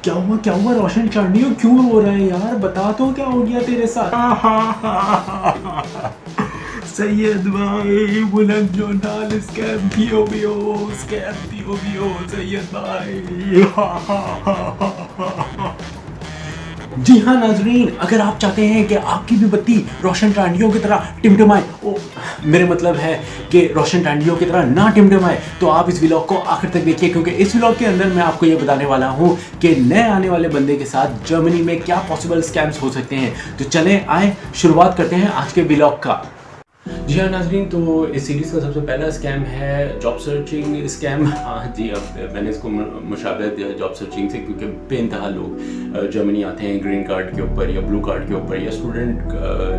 क्या हुआ रोशन चांडियो, क्यों रो रहे हैं यार? बता तो क्या हो गया तेरे साथ? सैयद भाई बुलंद जो नाल स्कैम थियो सैयद भाई। जी हाँ नाजरीन, अगर आप चाहते हैं कि आपकी भी बत्ती रोशन टांडियों की तरह टिमटिमाए, मेरे मतलब है कि रोशन टांडियों की तरह ना टिमटिमाए, तो आप इस व्लॉग को आखिर तक देखिए, क्योंकि इस व्लॉग के अंदर मैं आपको ये बताने वाला हूँ कि नए आने वाले बंदे के साथ जर्मनी में क्या पॉसिबल स्कैम्स हो सकते हैं। तो चलें आए शुरुआत करते हैं आज के व्लॉग का। जी हाँ नाजरीन, तो इस सीरीज़ का सबसे पहला स्कैम है जॉब सर्चिंग स्कैम। हाँ जी, अब मैंने इसको मुशाबहत दिया जॉब सर्चिंग से, क्योंकि बेइंतहा लोग जर्मनी आते हैं ग्रीन कार्ड के ऊपर या ब्लू कार्ड के ऊपर या स्टूडेंट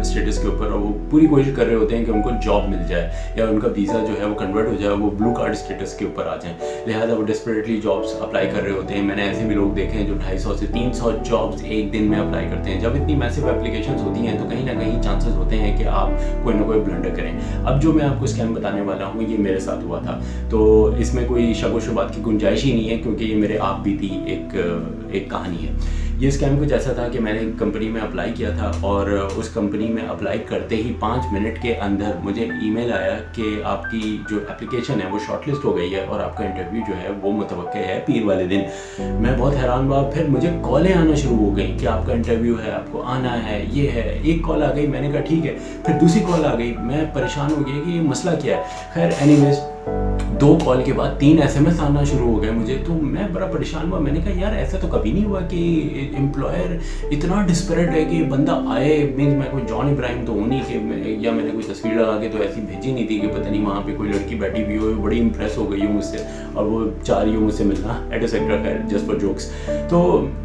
स्टेटस के ऊपर, और वो पूरी कोशिश कर रहे होते हैं कि उनको जॉब मिल जाए या उनका वीज़ा जो है वो कन्वर्ट हो जाए, वो ब्लू कार्ड स्टेटस के ऊपर आ जाए। लिहाजा वो डेस्परेटली जॉब्स अप्लाई कर रहे होते हैं। मैंने ऐसे भी लोग देखे हैं जो 250 से 300 जॉब्स एक दिन में अप्लाई करते हैं। जब इतनी मैसिव एप्लीकेशंस होती हैं तो कहीं ना कहीं चांसेस होते हैं कि आप कोई ना कोई ब्लंडर करें। अब जो मैं आपको स्कैम बताने वाला हूँ ये मेरे साथ हुआ था, तो इसमें कोई शक व शुबात की गुंजाइश ही नहीं है, क्योंकि ये मेरे आप बीती एक कहानी है। ये स्कैम कुछ ऐसा था कि मैंने एक कंपनी में अप्लाई किया था, और उस कंपनी में अप्लाई करते ही 5 मिनट के अंदर मुझे ईमेल आया कि आपकी जो एप्लीकेशन है वो शॉर्टलिस्ट हो गई है और आपका इंटरव्यू जो है वो मुतवक्के है पीर वाले दिन। मैं बहुत हैरान हुआ। फिर मुझे कॉलें आना शुरू हो गई कि आपका इंटरव्यू है, आपको आना है, ये है। एक कॉल आ गई, मैंने कहा ठीक है। फिर दूसरी कॉल आ गई, मैं परेशान हो गया कि ये मसला क्या है। खैर एनीवेज, 2 कॉल के बाद 3 SMS आना शुरू हो गए मुझे, तो मैं बड़ा परेशान हुआ। मैंने कहा यार ऐसा तो कभी नहीं हुआ कि एम्प्लॉयर इतना डिस्परेट है कि बंदा आए, मीन्स मैं कोई जॉन इब्राहिम तो हूँ नहीं कि या मैंने कोई तस्वीर लगा के तो ऐसी भेजी नहीं थी कि पता नहीं वहाँ पे कोई लड़की बैठी हुई हो, बड़ी इंप्रेस हो गई हूँ मुझसे और वो चाह रही हूँ मुझसे मिलना एटसेट्रा। खैर जस्ट फॉर जोक्स। तो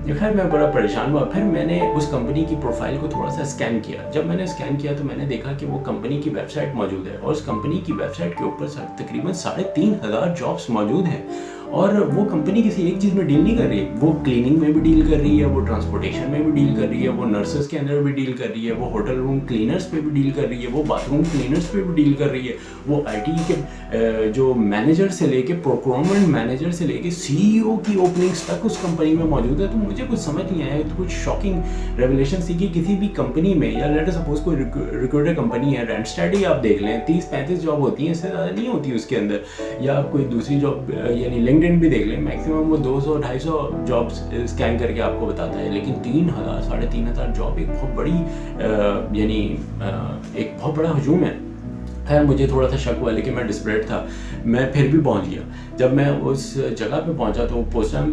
खैर मैं बड़ा परेशान हुआ। फिर मैंने उस कंपनी की प्रोफाइल को थोड़ा सा स्कैन किया। जब मैंने स्कैन किया तो मैंने देखा कि वो कंपनी की वेबसाइट मौजूद है, और उस कंपनी की वेबसाइट के ऊपर तकरीबन 3,500 जॉब्स मौजूद हैं। और वो कंपनी किसी एक चीज़ में डील नहीं कर रही, वो क्लीनिंग में भी डील कर रही है, वो ट्रांसपोर्टेशन में भी डील कर रही है, वो नर्सेस के अंदर भी डील कर रही है, वो होटल रूम क्लीनर्स पे भी डील कर रही है, वो बाथरूम क्लीनर्स पे भी डील कर रही है, वो आईटी के जो मैनेजर से लेके प्रोक्योरमेंट मैनेजर से लेके CEO की ओपनिंग्स तक उस कंपनी में मौजूद है। तो मुझे कुछ समझ नहीं आया। तो कुछ शॉकिंग रेवलेशन थी कि किसी भी कंपनी में, या लेट अस सपोज कोई रिक्रूटर कंपनी है, रैंडस्टैड ही आप देख लें, 30-35 जॉब होती हैं, इससे ज़्यादा नहीं होती उसके अंदर। या कोई दूसरी जॉब यानी लिंक्डइन भी देख लें, मैक्सिमम वो 200-250 जॉब्स स्कैन करके आपको बताता है। लेकिन 3,000 3,500 जॉब एक बहुत बड़ी यानी एक बहुत बड़ा हजूम है। खैर मुझे थोड़ा सा शक हुआ, लेकिन मैं डिस्परेट था। मैं फिर भी पहुंच गया। जब मैं उस जगह पे पहुंचा तो पोस्टम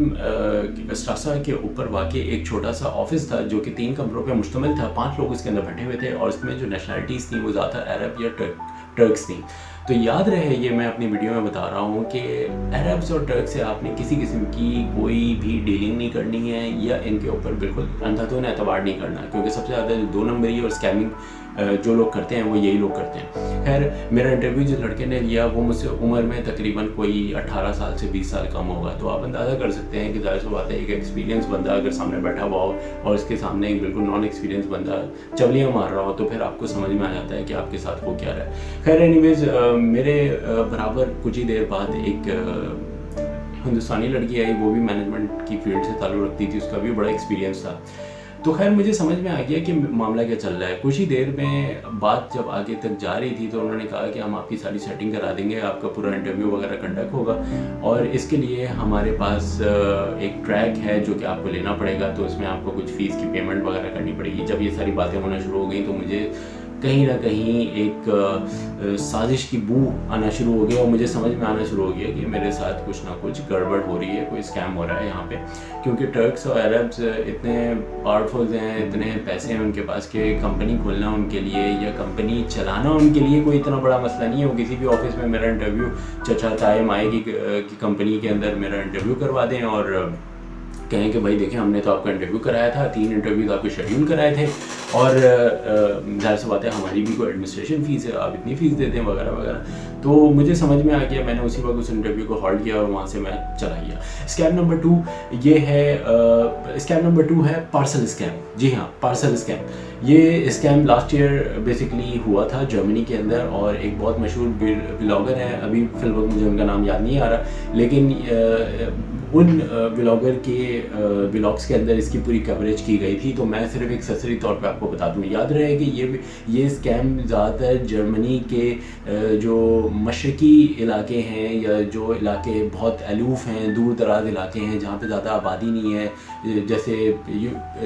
स्ट्रासा के ऊपर वाकई एक छोटा सा ऑफिस था जो कि 3 कमरों पे मुश्तमिल था। 5 लोग इसके अंदर बैठे हुए थे, और इसमें जो नेशनलिटीज़ थी वो ज़्यादा अरब या टर्क्स थी। तो याद रहे, ये मैं अपनी वीडियो में बता रहा हूँ कि अरब्स और टर्क से आपने किसी किस्म की कोई भी डीलिंग नहीं करनी है, या इनके ऊपर बिल्कुल अंधाधुन एतबार नहीं करना, क्योंकि सबसे ज़्यादा 2 नंबरी और स्कैमिंग जो लोग करते हैं वो यही लोग करते हैं। खैर मेरा इंटरव्यू जिस लड़के ने लिया वो मुझसे उम्र में तकरीबन कोई 18 साल से 20 साल कम होगा। तो आप अंदाज़ा कर सकते हैं कि ज़ाहिर सी बात है, एक एक्सपीरियंस बंदा अगर सामने बैठा हुआ हो और इसके सामने एक बिल्कुल नॉन एक्सपीरियंस बंदा चवलियाँ मार रहा हो, तो फिर आपको समझ में आ जाता है कि आपके साथ हो क्या रहा है। खैर एनीवेज, मेरे बराबर कुछ ही देर बाद एक हिंदुस्तानी लड़की आई, वो भी मैनेजमेंट की फील्ड से ताल्लुक़ रखती थी, उसका भी बड़ा एक्सपीरियंस था। तो खैर मुझे समझ में आ गया कि मामला क्या चल रहा है। कुछ ही देर में बात जब आगे तक जा रही थी तो उन्होंने कहा कि हम आपकी सारी सेटिंग करा देंगे, आपका पूरा इंटरव्यू वगैरह कंडक्ट होगा, और इसके लिए हमारे पास एक ट्रैक है जो कि आपको लेना पड़ेगा, तो इसमें आपको कुछ फ़ीस की पेमेंट वगैरह करनी पड़ेगी। जब ये सारी बातें होना शुरू हो गई तो मुझे कहीं ना कहीं एक साजिश की बू आना शुरू हो गया, और मुझे समझ में आना शुरू हो गया कि मेरे साथ कुछ ना कुछ गड़बड़ हो रही है, कोई स्कैम हो रहा है यहाँ पे। क्योंकि टर्क्स और अरब्स इतने पावरफुल हैं, इतने पैसे हैं उनके पास कि कंपनी खोलना उनके लिए या कंपनी चलाना उनके लिए कोई इतना बड़ा मसला नहीं है। वो किसी भी ऑफिस में मेरा इंटरव्यू चचा टाइम आएगी कि कंपनी के अंदर मेरा इंटरव्यू करवा दें और कहें कि भाई देखें हमने तो आपका इंटरव्यू कराया था, 3 इंटरव्यूज़ आपके शेड्यूल कराए थे, और ज़ाहिर सी बात है हमारी भी कोई एडमिनिस्ट्रेशन फ़ीस है, आप इतनी फ़ीस देते हैं वगैरह वगैरह। तो मुझे समझ में आ गया, मैंने उसी वक्त उस इंटरव्यू को हॉल्ट किया और वहाँ से मैं चला गया। स्कैम नंबर 2 ये है, स्कैम नंबर 2 है पार्सल स्कैम। जी हाँ, पार्सल स्कैम। یہ اسکیم لاسٹ ایئر بیسکلی ہوا تھا جرمنی کے اندر، اور ایک بہت مشہور بلاگر ہیں، ابھی فی الوقت مجھے ان کا نام یاد نہیں آ رہا، لیکن ان بلاگر کے بلاگس کے اندر اس کی پوری کوریج کی گئی تھی. تو میں صرف ایک سرسری طور پہ آپ کو بتا دوں، یاد رہے کہ یہ اسکیم زیادہ تر جرمنی کے جو مشرقی علاقے ہیں یا جو علاقے بہت الوف ہیں، دور دراز علاقے ہیں جہاں پہ زیادہ آبادی نہیں ہے، جیسے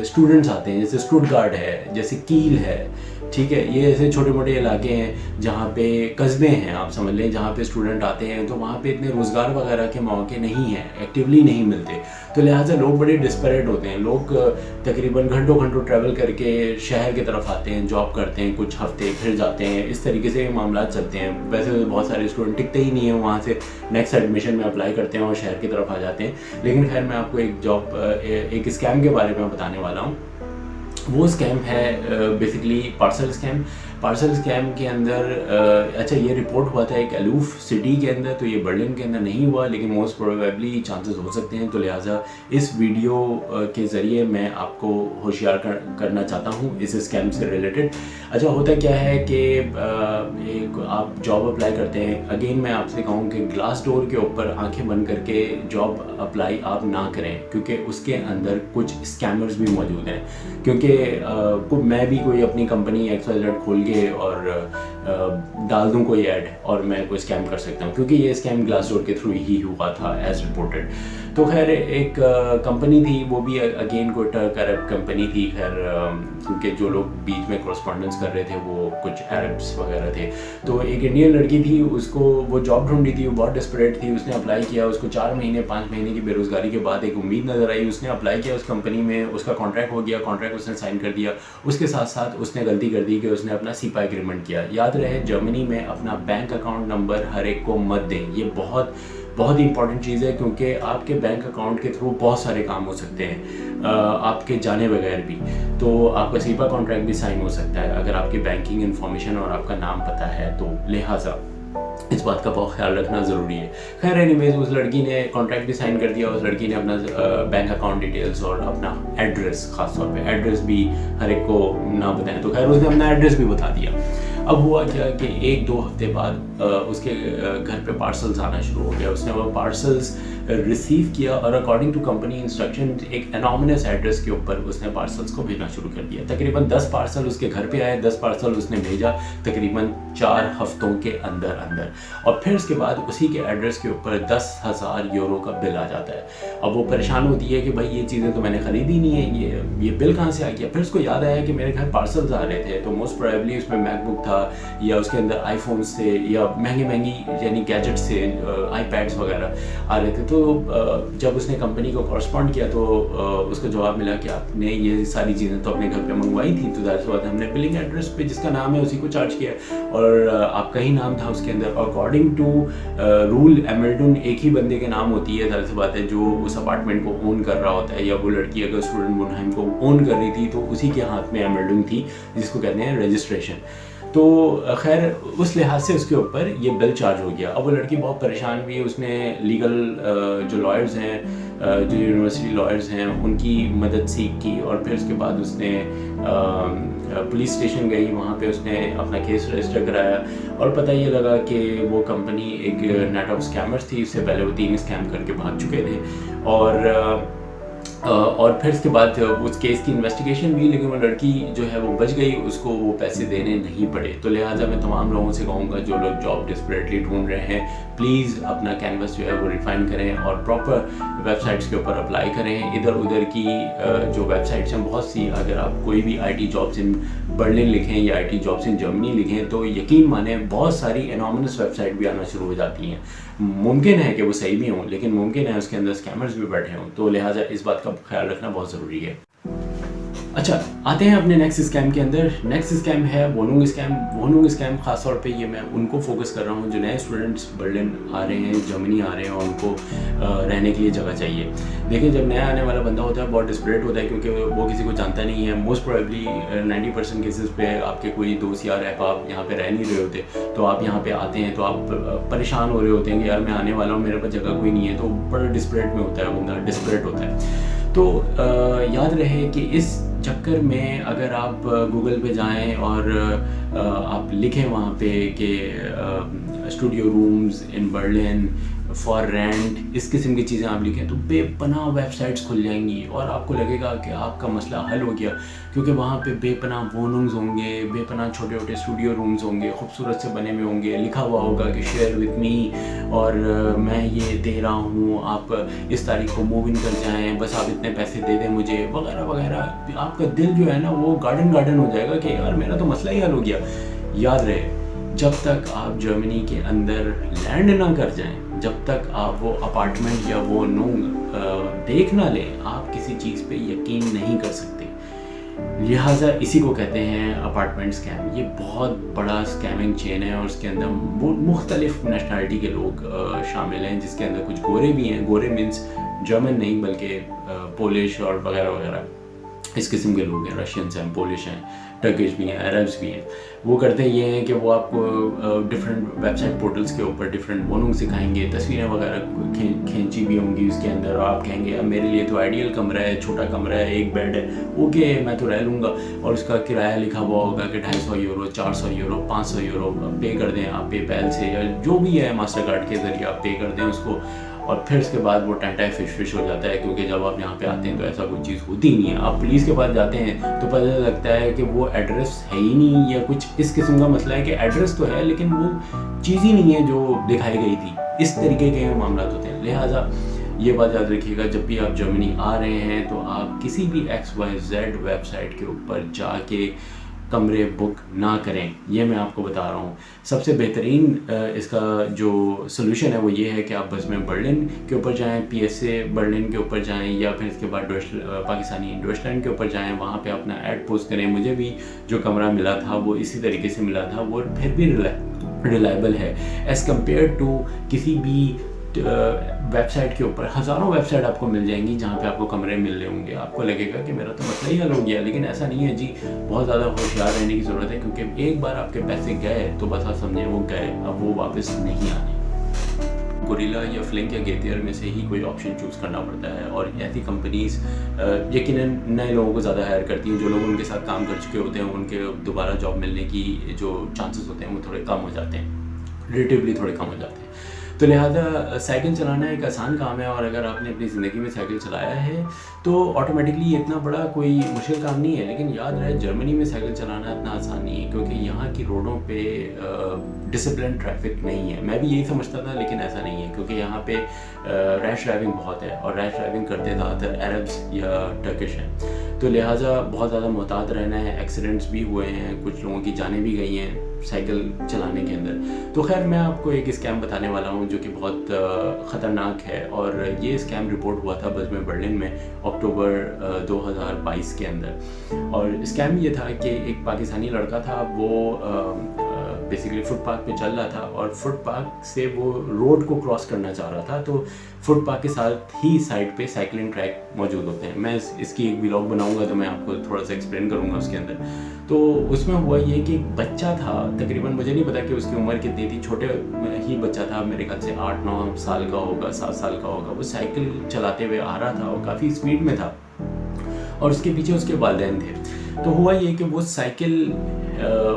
اسٹوڈنٹس آتے ہیں، جیسے اسٹوٹگارٹ ہے، جیسے کیل ہے، ٹھیک ہے، یہ ایسے چھوٹے موٹے علاقے ہیں جہاں پہ قصبے ہیں آپ سمجھ لیں، جہاں پہ اسٹوڈنٹ آتے ہیں، تو وہاں پہ اتنے روزگار وغیرہ کے مواقع نہیں ہیں، ایکٹیولی نہیں ملتے، تو لہٰذا لوگ بڑے ڈسپریٹ ہوتے ہیں. لوگ تقریباً گھنٹوں ٹریول کر کے شہر کی طرف آتے ہیں، جاب کرتے ہیں کچھ ہفتے، پھر جاتے ہیں، اس طریقے سے معاملات چلتے ہیں. ویسے تو بہت سارے اسٹوڈنٹ ٹکتے ہی نہیں ہیں وہاں سے، نیکسٹ ایڈمیشن میں اپلائی کرتے ہیں اور شہر کی طرف آ جاتے ہیں. لیکن خیر میں آپ کو ایک اسکیم کے بارے میں بتانے والا ہوں. وہ اسکیم ہے بیسکلی پارسل اسکیم کے اندر. اچھا یہ رپورٹ ہوا تھا ایک الوف سٹی کے اندر، تو یہ برلن کے اندر نہیں ہوا، لیکن موسٹ پروبیبلی چانسز ہو سکتے ہیں. تو لہٰذا اس ویڈیو کے ذریعے میں آپ کو ہوشیار کرنا چاہتا ہوں اس اسکیم سے ریلیٹڈ. اچھا ہوتا کیا ہے کہ آپ جاب اپلائی کرتے ہیں. اگین میں آپ سے کہوں کہ گلاس ڈور کے اوپر آنکھیں بند کر کے جاب اپلائی آپ نہ کریں، کیونکہ اس کے اندر کچھ اسکیمرز بھی موجود ہیں. کیونکہ میں بھی کوئی اپنی کمپنی XYZ کھول کے اور ڈال دوں کوئی ایڈ اور میں کوئی اسکیم کر سکتا ہوں، کیونکہ یہ اسکیم گلاس ڈور کے تھرو ہی ہوا تھا ایز رپورٹڈ. تو خیر ایک کمپنی تھی، وہ بھی اگین کوئی ٹرک عرب کمپنی تھی. خیر کیونکہ جو لوگ بیچ میں کورسپونڈنس کر رہے تھے وہ کچھ عربس وغیرہ تھے. تو ایک انڈین لڑکی تھی، اس کو وہ جاب ڈھونڈی تھی، وہ بہت ڈسپریٹ تھی، اس نے اپلائی کیا. اس کو 4 مہینے 5 مہینے کی بے روزگاری کے بعد ایک امید نظر آئی. اس نے اپلائی کیا اس کمپنی میں، اس کا کانٹریکٹ ہو گیا، کانٹریکٹ اس نے سائن کر دیا. اس کے ساتھ ساتھ اس نے غلطی کر دی کہ اس نے اپنا سیپا ایگریمنٹ کیا. یاد رہے جرمنی میں اپنا بینک اکاؤنٹ نمبر ہر ایک کو مت دیں. یہ بہت ہی امپورٹنٹ چیز ہے، کیونکہ آپ کے بینک اکاؤنٹ کے تھرو بہت سارے کام ہو سکتے ہیں آپ کے جانے بغیر بھی. تو آپ کا سیپا کانٹریکٹ بھی سائن ہو سکتا ہے اگر آپ کی بینکنگ انفارمیشن اور آپ کا نام پتہ ہے. تو لہٰذا اس بات کا بہت خیال رکھنا ضروری ہے. خیر اینیویز اس لڑکی نے کانٹریکٹ بھی سائن کر دیا. اس لڑکی نے اپنا بینک اکاؤنٹ ڈیٹیلز اور اپنا ایڈریس، خاص طور پہ ایڈریس بھی ہر ایک کو نہ بتائیں. تو خیر اس نے اپنا ایڈریس بھی بتا دیا. اب ہوا کیا کہ 1-2 ہفتے بعد اس کے گھر پہ پارسلز آنا شروع ہو گیا. اس نے وہ پارسلز ریسیو کیا اور اکارڈنگ ٹو کمپنی انسٹرکشن ایک انانیمس ایڈریس کے اوپر اس نے پارسلز کو بھیجنا شروع کر دیا. تقریباً 10 پارسل اس کے گھر پہ آئے. 10 پارسل اس نے بھیجا تقریباً 4 ہفتوں کے اندر. اور پھر اس کے بعد اسی کے ایڈریس کے اوپر 10,000 یورو کا بل آ جاتا ہے. اب وہ پریشان ہوتی ہے کہ بھائی یہ چیزیں تو میں نے خریدی نہیں ہیں، یہ بل کہاں سے آ گیا. پھر اس کو یاد آیا کہ میرے گھر پارسلز آ رہے تھے، تو موسٹ پروبیبلی اس میں میک بک تھا یا اس کے اندر آئی فونس تھے یا مہنگی یعنی گیجٹس تھے، آئی پیڈس وغیرہ آ رہے تھے. تو جب اس نے کمپنی کو کورسپونڈ کیا تو اس کو جواب ملا کہ آپ نے یہ ساری چیزیں تو اپنے گھر پہ منگوائی تھی، تو ظاہر سی بات ہے ہم نے بلنگ ایڈریس پہ جس کا نام ہے اسی کو چارج کیا اور آپ کا ہی نام تھا اس کے اندر. اکارڈنگ ٹو رول ایملڈن ایک ہی بندے کے نام ہوتی ہے، ظاہر سی بات ہے جو اس اپارٹمنٹ کو اون کر رہا ہوتا ہے، یا وہ لڑکی اگر اسٹوڈنٹ بونہائم کو اون کر رہی تھی تو اسی کے ہاتھ میں ایملڈن تھی، جس کو کہتے ہیں رجسٹریشن. تو خیر اس لحاظ سے اس کے اوپر یہ بل چارج ہو گیا. اب وہ لڑکی بہت پریشان ہوئی. اس نے لیگل جو لائرز ہیں، جو یونیورسٹی لائرز ہیں، ان کی مدد سیکھ کی اور پھر اس کے بعد اس نے پولیس اسٹیشن گئی. وہاں پہ اس نے اپنا کیس رجسٹر کرایا اور پتہ یہ لگا کہ وہ کمپنی ایک نیٹ آف اسکیمرز تھی. اس سے پہلے وہ 3 اسکیم کر کے بھاگ چکے تھے اور پھر اس کے بعد اس کیس کی انویسٹیگیشن بھی، لیکن وہ لڑکی جو ہے وہ بچ گئی، اس کو وہ پیسے دینے نہیں پڑے. تو لہٰذا میں تمام لوگوں سے کہوں گا جو لوگ جاب ڈسپریٹلی ڈھونڈ رہے ہیں، پلیز اپنا کینوس جو ہے وہ ریفائن کریں اور پراپر ویب سائٹس کے اوپر اپلائی کریں. ادھر ادھر کی جو ویب سائٹس ہیں بہت سی، اگر آپ کوئی بھی I T jobs in Berlin لکھیں یا آئی ٹی جابس ان جرمنی لکھیں تو یقین مانیں بہت ساری انانیمس ویب سائٹ بھی آنا شروع ہو جاتی ہیں. ممکن ہے کہ وہ صحیح بھی ہوں، لیکن ممکن ہے اس کے اندر اسکیمرز بھی بیٹھے ہوں. تو لہٰذا اس بات کا خیال رکھنا بہت ضروری ہے. اچھا آتے ہیں اپنے نیکسٹ اسکیم کے اندر. نیکسٹ اسکیم ہے ووننگ اسکیم. ووننگ اسکیم خاص طور پہ یہ میں ان کو فوکس کر رہا ہوں جو نئے اسٹوڈنٹس برلن آ رہے ہیں، جرمنی آ رہے ہیں اور ان کو رہنے کے لیے جگہ چاہیے. دیکھیں جب نیا آنے والا بندہ ہوتا ہے بہت ڈسپریٹ ہوتا ہے کیونکہ وہ کسی کو جانتا نہیں ہے. موسٹ پروبیبلی 90% کیسز پہ آپ کے کوئی دوست یار احباب یہاں پہ رہ نہیں رہے ہوتے، تو آپ یہاں پہ آتے ہیں تو آپ پریشان ہو رہے ہوتے ہیں کہ یار میں آنے والا ہوں، میرے پاس جگہ کوئی نہیں ہے. تو بڑا ڈسپریٹ میں ہوتا ہے بندہ، ڈسپریٹ ہوتا ہے. تو یاد رہے کہ اس चक्कर में अगर आप गूगल पे जाएं और आप लिखें वहाँ पे कि studio rooms in Berlin for rent, इस किस्म की चीज़ें आप लिखें तो बेपनाह वेबसाइट्स खुल जाएंगी और आपको लगेगा कि आपका मसला हल हो गया, क्योंकि वहाँ पे बेपनाह वोनूम्स होंगे, बेपनाह छोटे छोटे स्टूडियो रूम्स होंगे, खूबसूरत से बने हुए होंगे, लिखा हुआ होगा कि शेयर विद मी और मैं ये दे रहा हूँ, आप इस तारीख को मूव इन कर जाएँ, बस आप इतने पैसे दे दें मुझे, वगैरह वगैरह। आपका दिल जो है ना वो गार्डन गार्डन हो जाएगा कि यार मेरा तो मसला ही हल हो गया। याद रहे, जब तक आप जर्मनी के अंदर लैंड ना कर जाएं, जब तक आप वो अपार्टमेंट या वो नूंग देख ना लें, आप किसी चीज़ पे यकीन नहीं कर सकते। लिहाजा इसी को कहते हैं अपार्टमेंट स्कैम। ये बहुत बड़ा स्कैमिंग चेन है और उसके अंदर मुख्तलिफ नेशनलिटी के लोग शामिल हैं, जिसके अंदर कुछ गोरे भी हैं। गोरे मीन्स जर्मन नहीं बल्कि पोलिश और वगैरह वगैरह इस किस्म के लोग हैं। रशियंस हैं, पोलिश हैं, टर्किश भी हैं, अरब्स भी हैं। वो करते ये हैं कि वो आपको डिफरेंट वेबसाइट पोर्टल्स के ऊपर डिफरेंट वोनूंग सिखाएंगे, तस्वीरें वगैरह खींची भी होंगी उसके अंदर, और आप कहेंगे अब मेरे लिए तो आइडियल कमरा है, छोटा कमरा है, एक बेड है, ओके मैं तो रह लूँगा, और उसका किराया लिखा हुआ होगा कि 250 यूरो, 400 यूरो, 500 यूरो पे कर दें आप पेपैल से या जो भी है मास्टर कार्ड के ज़रिए आप पे कर दें उसको। और फिर उसके बाद वो टाइम फिश हो जाता है, क्योंकि जब आप यहाँ पे आते हैं तो ऐसा कोई चीज़ होती नहीं है। आप पुलिस के पास जाते हैं तो पता लगता है कि वो एड्रेस है ही नहीं, या कुछ इस किस्म का मसला है कि एड्रेस तो है लेकिन वो चीज़ ही नहीं है जो दिखाई गई थी। इस तरीके के मामला होते हैं। लिहाजा ये बात याद रखिएगा, जब भी आप जर्मनी आ रहे हैं तो आप किसी भी XYZ वेबसाइट के ऊपर जाके कमरे बुक ना करें। ये मैं आपको बता रहा हूँ। सबसे बेहतरीन इसका जो सलूशन है वो ये है कि आप बस में बर्लिन के ऊपर जाएं, PSA बर्लिन के ऊपर जाएं, या फिर इसके बाद पाकिस्तानी डॉइचलैंड के ऊपर जाएं, वहाँ पे अपना ऐड पोस्ट करें। मुझे भी जो कमरा मिला था वो इसी तरीके से मिला था, वो फिर भी रिलायबल है एज़ कम्पेयर टू किसी भी वेबसाइट के ऊपर। हज़ारों वेबसाइट आपको मिल जाएंगी जहाँ पे आपको कमरे मिल रहे होंगे, आपको लगेगा कि मेरा तो मसला ही हल हो गया, लेकिन ऐसा नहीं है जी। बहुत ज़्यादा होशियार रहने की ज़रूरत है, क्योंकि एक बार आपके पैसे गए तो बस आप समझें वो गए, अब वो वापस नहीं आने। गोरिल्ला या फ्लिंक या गेथियर में से ही कोई ऑप्शन चूज़ करना पड़ता है, और ऐसी कंपनीज़ यकीनन नए लोगों को ज़्यादा हायर करती हैं। जो लोग उनके साथ काम कर चुके होते हैं उनके दोबारा जॉब मिलने की जो चांसेस होते हैं वो थोड़े कम हो जाते हैं, रिलेटिवली थोड़े कम हो जाते हैं। तो लिहाजा साइकिल चलाना एक आसान काम है, और अगर आपने अपनी ज़िंदगी में साइकिल चलाया है तो ऑटोमेटिकली ये इतना बड़ा कोई मुश्किल काम नहीं है। लेकिन याद रहे, जर्मनी में साइकिल चलाना इतना आसान नहीं है, क्योंकि यहाँ की रोडों पे डिसिप्लिन ट्रैफिक नहीं है। मैं भी यही समझता था, लेकिन ऐसा नहीं है, क्योंकि यहाँ पे रैश ड्राइविंग बहुत है, और रैश ड्राइविंग करते ज़्यादातर अरब्स या टर्किश हैं। तो लिहाजा बहुत ज़्यादा मुहतात रहना है। एक्सीडेंट्स भी हुए हैं, कुछ लोगों की जानें भी गई हैं साइकिल चलाने के अंदर। तो खैर मैं आपको एक स्कैम बताने वाला हूँ जो कि बहुत ख़तरनाक है, और ये स्कैम रिपोर्ट हुआ था बस में बर्लिन में अक्टूबर 2022 के अंदर। और स्कैम ये था कि एक पाकिस्तानी लड़का था, वो बेसिकली फुटपाथ पे चल रहा था, और फुटपाथ से वो रोड को क्रॉस करना चाह रहा था। तो फुटपाथ के साथ ही साइड पे साइकिलिंग ट्रैक मौजूद होते हैं। मैं इसकी एक व्लॉग बनाऊंगा तो मैं आपको थोड़ा सा एक्सप्लेन करूंगा उसके अंदर। तो उसमें हुआ ये कि एक बच्चा था, तकरीबन मुझे नहीं पता कि उसकी उम्र कितनी थी, छोटे ही बच्चा था, मेरे ख्याल से 8-9 साल का होगा, 7 साल का होगा। वो साइकिल चलाते हुए आ रहा था और काफ़ी स्पीड में था, और उसके पीछे उसके वालिदैन थे। तो हुआ ये कि वो साइकिल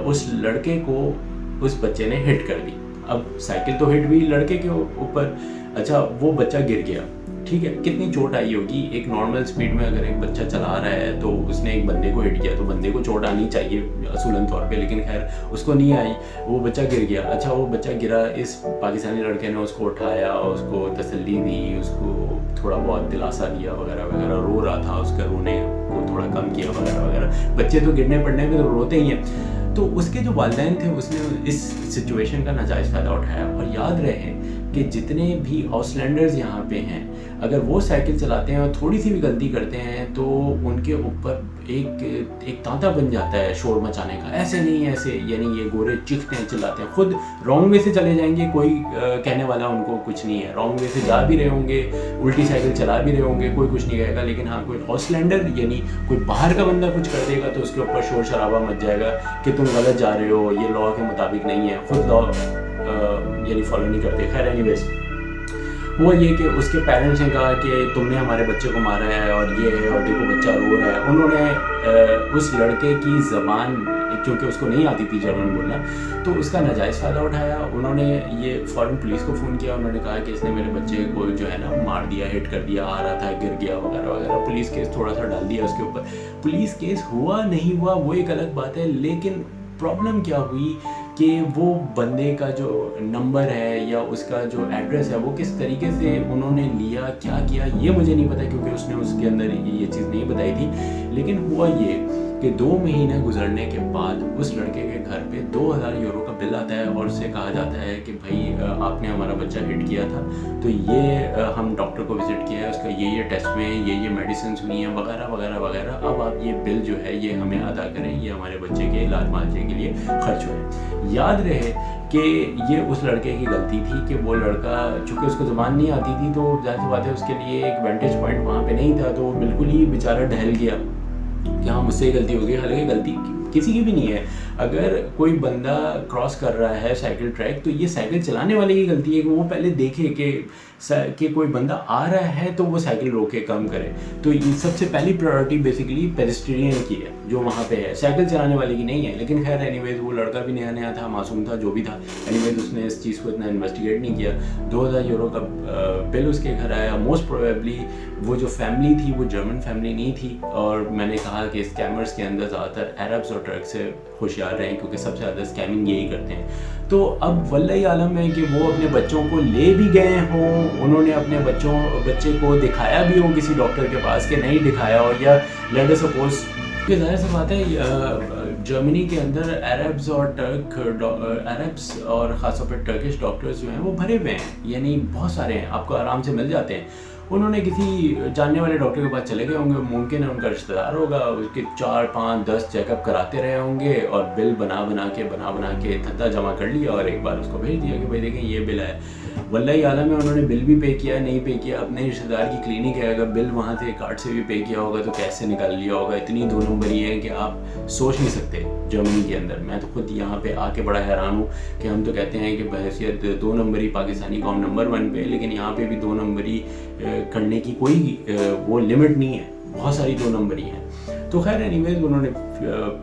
उस लड़के को उस बच्चे ने हिट कर दी। अब साइकिल तो हिट हुई लड़के के ऊपर, अच्छा वो बच्चा गिर गया, ठीक है। कितनी चोट आई होगी, एक नॉर्मल स्पीड में अगर एक बच्चा चला रहा है तो उसने एक बंदे को हिट किया तो बंदे को चोट आनी चाहिए असूलन तौर पे, लेकिन खैर उसको नहीं आई, वो बच्चा गिर गया। अच्छा वो बच्चा गिरा, इस पाकिस्तानी लड़के ने उसको उठाया, उसको तसल्ली दी, उसको थोड़ा बहुत दिलासा दिया वगैरह वगैरह, रो रहा था, उसका रोने को थोड़ा कम किया वगैरह वगैरह। बच्चे तो गिरने पड़ने में तो रोते ही हैं। तो उसके जो वालिदैन थे उसने इस सिचुएशन का नाजायज़ फ़ायदा उठाया। और याद रहे कि जितने भी ऑसलैंडर्स यहाँ पे हैं, अगर वो साइकिल चलाते हैं और थोड़ी सी भी गलती करते हैं तो उनके ऊपर एक तांता बन जाता है शोर मचाने का। ऐसे नहीं, ऐसे यानी ये गोरे चीखते हैं, चिल्लाते हैं, खुद रॉन्ग वे से चले जाएंगे, कोई कहने वाला उनको कुछ नहीं है। रॉन्ग वे से जा भी रहे होंगे, उल्टी साइकिल चला भी रहे होंगे, कोई कुछ नहीं कहेगा। लेकिन हाँ, कोई ऑसलैंडर यानी कोई बाहर का बंदा कुछ कर देगा तो उसके ऊपर शोर शराबा मच जाएगा कि तुम गलत जा रहे हो, ये लॉ के मुताबिक नहीं है, खुद लॉ यानी फॉलो नहीं करते। खैर एनीवेज, ہوا یہ کہ اس کے پیرنٹس نے کہا کہ تم نے ہمارے بچے کو مارا ہے اور یہ ہے اور دیکھو بچہ رو رہا ہے. انہوں نے اس لڑکے کی زبان کیونکہ اس کو نہیں آتی تھی جرمن بولنا تو اس کا ناجائز فائدہ اٹھایا. انہوں نے یہ فوراً پولیس کو فون کیا. انہوں نے کہا کہ اس نے میرے بچے کو جو ہے نا مار دیا, ہٹ کر دیا, آ رہا تھا گر گیا وغیرہ وغیرہ. پولیس کیس تھوڑا سا ڈال دیا اس کے اوپر. پولیس کیس ہوا نہیں ہوا وہ ایک الگ بات ہے, لیکن پرابلم کیا ہوئی کہ وہ بندے کا جو نمبر ہے یا اس کا جو ایڈریس ہے وہ کس طریقے سے انہوں نے لیا, کیا کیا, یہ مجھے نہیں پتا کیونکہ اس نے اس کے اندر یہ چیز نہیں بتائی تھی. لیکن ہوا یہ کہ 2 مہینے گزرنے کے بعد اس لڑکے کے گھر پہ 2000 یورو کا بل آتا ہے اور اس سے کہا جاتا ہے کہ بھائی آپ نے ہمارا بچہ ہٹ کیا تھا تو یہ ہم ڈاکٹر کو وزٹ کیا ہے, اس کا یہ ٹیسٹ میں یہ میڈیسنس ہوئی ہیں وغیرہ وغیرہ وغیرہ. اب آپ یہ بل جو ہے یہ ہمیں ادا کریں, یہ ہمارے بچے کے علاج معالجے کے لیے خرچ ہوئے. یاد رہے کہ یہ اس لڑکے کی غلطی تھی کہ وہ لڑکا چونکہ اس کو زبان نہیں آتی تھی تو ظاہر سی بات ہے اس کے لیے ایک وینٹیج پوائنٹ وہاں پہ نہیں تھا, تو وہ بالکل ہی بیچارہ ڈھل گیا کہ ہاں مجھ سے یہ غلطی ہو گئی. حالانکہ غلطی کسی کی بھی نہیں ہے. اگر کوئی بندہ کراس کر رہا ہے سائیکل ٹریک تو یہ سائیکل چلانے والے کی غلطی ہے کہ وہ پہلے دیکھے کہ کوئی بندہ آ رہا ہے تو وہ سائیکل روک کے کم کرے. تو یہ سب سے پہلی پرائیورٹی بیسیکلی پیڈسٹرین کی ہے جو وہاں پہ ہے, سائیکل چلانے والے کی نہیں ہے. لیکن خیر اینی ویز وہ لڑکا بھی نیا نیا تھا, معصوم تھا, جو بھی تھا. اینی ویز اس نے اس چیز کو اتنا انویسٹیگیٹ نہیں کیا. 2000 یورو کا بل اس کے گھر آیا. موسٹ پروبیبلی وہ جو فیملی تھی وہ جرمن فیملی نہیں تھی, اور میں نے کہا کہ اسکیمرز کے اندر زیادہ تر عربز اور ٹرک سے ہوشیار رہیں کیونکہ سب سے زیادہ اسکیمنگ یہی کرتے ہیں. تو اب واللہ عالم ہے کہ وہ اپنے بچوں کو لے بھی گئے ہوں, انہوں نے اپنے بچے کو دکھایا بھی ہو کسی ڈاکٹر کے پاس کہ نہیں دکھایا ہو, یا لیٹ اس سپوز کہ ظاہر سی بات ہے جرمنی کے اندر عربز اور خاص طور پہ ٹرکش ڈاکٹرز جو ہیں وہ بھرے ہوئے ہیں, یعنی بہت سارے ہیں, آپ کو آرام سے مل جاتے ہیں. انہوں نے کسی جاننے والے ڈاکٹر کے پاس چلے گئے ہوں گے, ممکن ہے ان کا رشتہ دار ہوگا, اس کے 4 5 10 چیک اپ کراتے رہے ہوں گے اور بل بنا کے تھتا جمع کر لیا اور ایک بار اس کو بھیج دیا کہ بھائی دیکھیں یہ بل ہے. واللہ عالم ہے انہوں نے بل بھی پے کیا نہیں پے کیا, اپنے رشتہ دار کی کلینک ہے, اگر بل وہاں سے کارڈ سے بھی پے کیا ہوگا تو کیسے نکال لیا ہوگا. اتنی 2 نمبری ہے کہ آپ سوچ نہیں سکتے جرمنی کے اندر. میں تو خود یہاں پہ آ کے بڑا حیران ہوں کہ ہم تو کہتے ہیں کہ بحیثیت 2 نمبری پاکستانی قوم نمبر 1 پہ, لیکن یہاں پہ بھی 2 نمبری کرنے کی کوئی وہ لمٹ نہیں ہے, بہت ساری 2 نمبری ہیں. تو خیر اینی ویز انہوں نے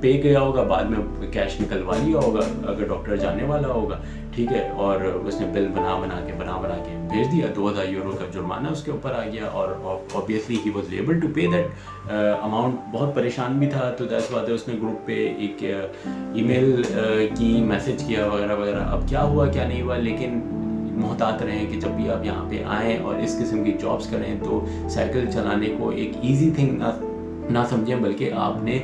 پے کیا ہوگا, بعد میں کیش نکلوا لیا ہوگا اگر ڈاکٹر جانے والا ہوگا, ٹھیک ہے, اور اس نے بل بنا کے بھیج دیا. 2000 یورو کا جرمانہ اس کے اوپر آ گیا, اور obviously he was able to pay that amount. بہت پریشان بھی تھا, تو دس بات ہے اس نے گروپ پہ ایک ای میل کی, میسج کیا وغیرہ وغیرہ. اب کیا ہوا کیا نہیں ہوا, لیکن محتاط رہیں کہ جب بھی آپ یہاں پہ آئیں اور اس قسم کی جابس کریں تو سائیکل چلانے کو ایک ایزی تھنگ نہ سمجھیں, بلکہ آپ نے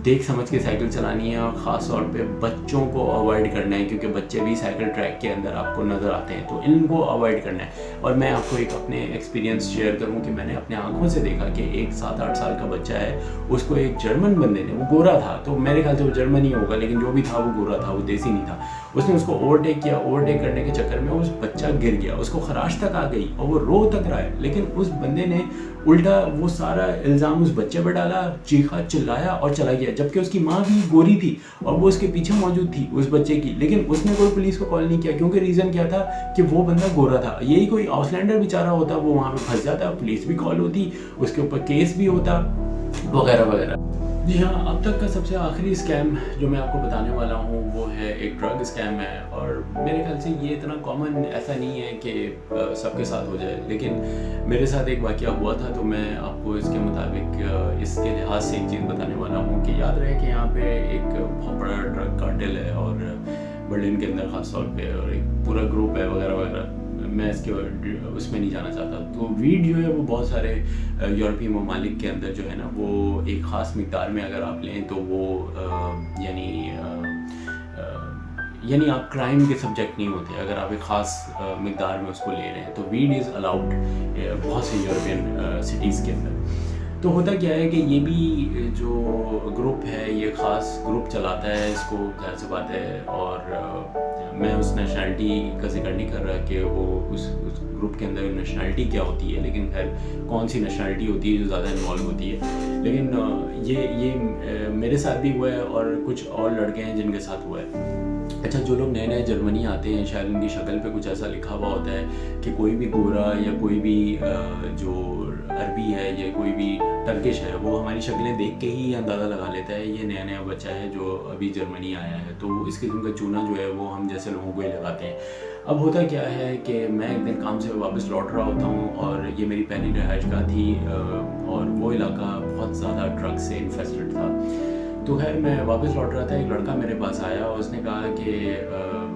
دیکھ سمجھ کے سائیکل چلانی ہے, اور خاص طور پہ بچوں کو اوائڈ کرنا ہے کیونکہ بچے بھی سائیکل ٹریک کے اندر آپ کو نظر آتے ہیں, تو ان کو اوائڈ کرنا ہے. اور میں آپ کو ایک اپنے ایکسپیرینس شیئر کروں کہ میں نے اپنے آنکھوں سے دیکھا کہ ایک 7-8 سال کا بچہ ہے, اس کو ایک جرمن بندے نے, وہ گورا تھا تو میرے خیال سے وہ جرمن ہی ہوگا, لیکن جو بھی تھا وہ گورا تھا, وہ دیسی نہیں تھا. اس نے اس کو اوورٹیک کیا, اوورٹیک کرنے کے چکر میں اس بچہ گر گیا, اس کو خراش تک آ گئی اور وہ رو تک رہا ہے. لیکن اس بندے نے الٹا وہ سارا الزام اس بچے پہ ڈالا, چیخا چلایا اور چلا گیا, جبکہ اس کی ماں بھی گوری تھی اور وہ اس کے پیچھے موجود تھی اس بچے کی. لیکن اس نے کوئی پولیس کو کال نہیں کیا کیونکہ ریزن کیا تھا کہ وہ بندہ گورا تھا. یہی کوئی آؤٹ لینڈر بیچارہ ہوتا وہ وہاں پہ پھنس جاتا, پولیس بھی کال ہوتی, اس کے اوپر کیس بھی ہوتا وغیرہ وغیرہ. جی ہاں, اب تک کا سب سے آخری اسکیم جو میں آپ کو بتانے والا ہوں وہ ہے ایک ڈرگ اسکیم ہے, اور میرے خیال سے یہ اتنا کامن ایسا نہیں ہے کہ سب کے ساتھ ہو جائے, لیکن میرے ساتھ ایک واقعہ ہوا تھا تو میں آپ کو اس کے مطابق اس کے لحاظ سے ایک چیز بتانے والا ہوں کہ یاد رہے کہ یہاں پہ ایک بہت بڑا ڈرگ کارٹل ہے اور برلن کے اندر خاص طور پہ, اور ایک پورا گروپ ہے وغیرہ وغیرہ. میں اس میں نہیں جانا چاہتا. تو ویڈ جو ہے وہ بہت سارے یورپی ممالک کے اندر جو ہے نا وہ ایک خاص مقدار میں اگر آپ لیں تو وہ یعنی آپ کرائم کے سبجیکٹ نہیں ہوتے اگر آپ ایک خاص مقدار میں اس کو لے رہے ہیں. تو ویڈ از الاؤڈ بہت سے یورپین سٹیز کے اندر. تو ہوتا کیا ہے کہ یہ بھی جو گروپ ہے یہ خاص گروپ چلاتا ہے اس کو, ظاہر سی بات ہے, اور میں اس نیشنلٹی کا ذکر نہیں کر رہا کہ وہ اس گروپ کے اندر نیشنلٹی کیا ہوتی ہے, لیکن خیر کون سی نیشنلٹی ہوتی ہے جو زیادہ انوالو ہوتی ہے. لیکن یہ میرے ساتھ بھی ہوا ہے اور کچھ اور لڑکے ہیں جن کے ساتھ ہوا ہے. अच्छा, जो लोग नए नए जर्मनी आते हैं शायद उनकी शक्ल पे कुछ ऐसा लिखा हुआ होता है कि कोई भी गोरा या कोई भी जो अरबी है या कोई भी टर्किश है वो हमारी शक्लें देख के ही अंदाज़ा लगा लेता है ये नया नया बच्चा है जो अभी जर्मनी आया है। तो इस किस्म का चूना जो है वो हम जैसे लोगों को ही लगाते हैं। अब होता क्या है कि मैं एक दिन काम से वापस लौट रहा होता हूँ और ये मेरी पहली रिहाइशगाह थी और वो इलाका बहुत ज़्यादा ड्रग से इन्फेस्टेड था। तो खैर मैं वापस लौट रहा था, एक लड़का मेरे पास आया और उसने कहा कि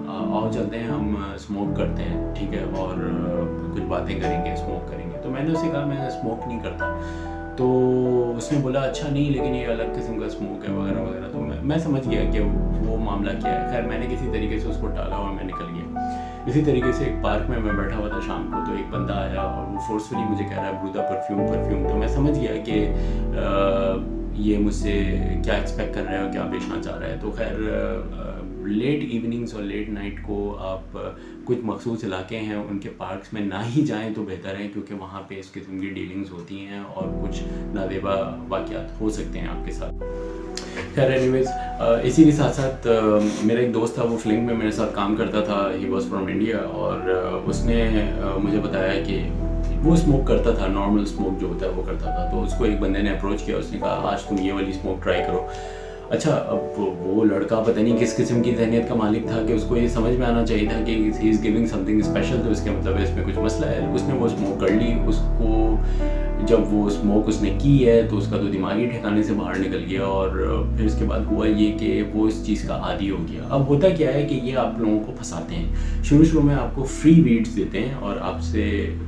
आओ चलते हैं, हम स्मोक करते हैं, ठीक है, और कुछ बातें करेंगे, स्मोक करेंगे। तो मैंने उसे कहा मैं स्मोक नहीं करता। तो उसने बोला अच्छा नहीं, लेकिन ये अलग किस्म का स्मोक है वगैरह वगैरह। तो मैं समझ गया कि वो मामला क्या है। खैर मैंने किसी तरीके से उसको टाला और मैं निकल गया। इसी तरीके से एक पार्क में मैं बैठा हुआ था शाम को, तो एक बंदा आया और वो फोर्सफुली मुझे कह रहा है ब्रूदा परफ्यूम। तो मैं समझ गया कि ये मुझसे क्या एक्सपेक्ट कर रहा है और क्या बेचना चाह रहा है। तो खैर लेट इवनिंग्स और लेट नाइट को आप कुछ मखसूस इलाके हैं उनके पार्क्स में ना ही जाएं तो बेहतर है, क्योंकि वहाँ पे इस किस्म की डीलिंग्स होती हैं और कुछ नादेबा वाक़यात हो सकते हैं आपके साथ। खैर एनीवेज इसी के साथ साथ मेरा एक दोस्त था, वो फिल्म में मेरे साथ काम करता था, ही वॉज फ्रॉम इंडिया, और उसने मुझे बताया कि वो स्मोक करता था, नॉर्मल स्मोक जो होता है वो करता था। तो उसको एक बंदे ने अप्रोच किया, उसने कहा आज तुम ये वाली स्मोक ट्राई करो। अच्छा, अब वो लड़का पता नहीं किस किस्म की ज़हनियत का मालिक था कि उसको ये समझ में आना चाहिए था कि he is giving something special, तो इसके मतलब है इसमें कुछ मसला है। उसने वो स्मोक कर ली, उसको जब वो स्मोक उसने की है तो उसका तो दिमागी ठिकाने से बाहर निकल गया, और फिर उसके बाद हुआ ये कि वो इस चीज़ का आदी हो गया। अब होता क्या है कि ये आप लोगों को फंसाते हैं, शुरू में आपको फ्री वीड्स देते हैं और आपसे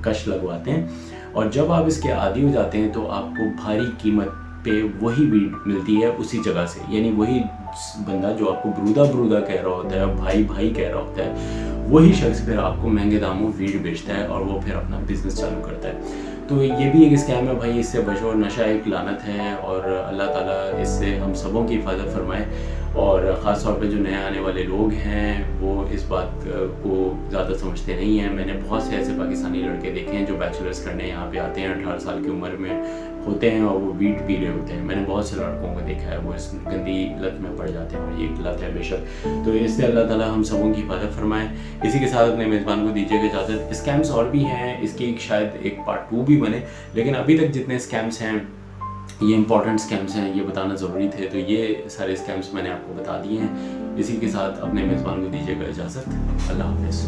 कश लगवाते हैं, और जब आप इसके आदी हो जाते हैं तो आपको भारी कीमत पे वही वीड मिलती है उसी जगह से। यानी वही बंदा जो आपको ब्रूदा कह रहा होता है, भाई कह रहा होता है, वही शख्स फिर आपको महंगे दामों वीड बेचता है और वो फिर अपना बिजनेस चालू करता है। तो ये भी एक स्कैम है भाई, इससे बचो, नशा एक लानत है और अल्लाह ताला इससे हम सबों की हिफाजत फरमाए। और ख़ास तौर पे जो नए आने वाले लोग हैं वो इस बात को ज़्यादा समझते नहीं हैं। मैंने बहुत से ऐसे पाकिस्तानी लड़के देखे हैं जो बैचलर्स करने यहाँ पे आते हैं, 18 साल की उम्र में होते हैं और वो वीड पी रहे होते हैं। मैंने बहुत से लड़कों को देखा है, वो इस गंदी लत में पड़ जाते हैं और ये एक लत है बेशक। तो इससे अल्लाह ताला हम सबों की हिफाजत फरमाए। इसी के साथ अपने मेज़बान को दीजिएगा इजाज़त। स्कैम्स और भी हैं, इसकी शायद एक पार्ट 2 भी बने, लेकिन अभी तक जितने स्कैम्स हैं ये इंपॉर्टेंट स्कैम्स हैं, ये बताना ज़रूरी थे, तो ये सारे स्कैम्स मैंने आपको बता दिए हैं। इसी के साथ अपने मेज़बान को दीजिएगा इजाज़त। अल्लाह हाफ़िज़।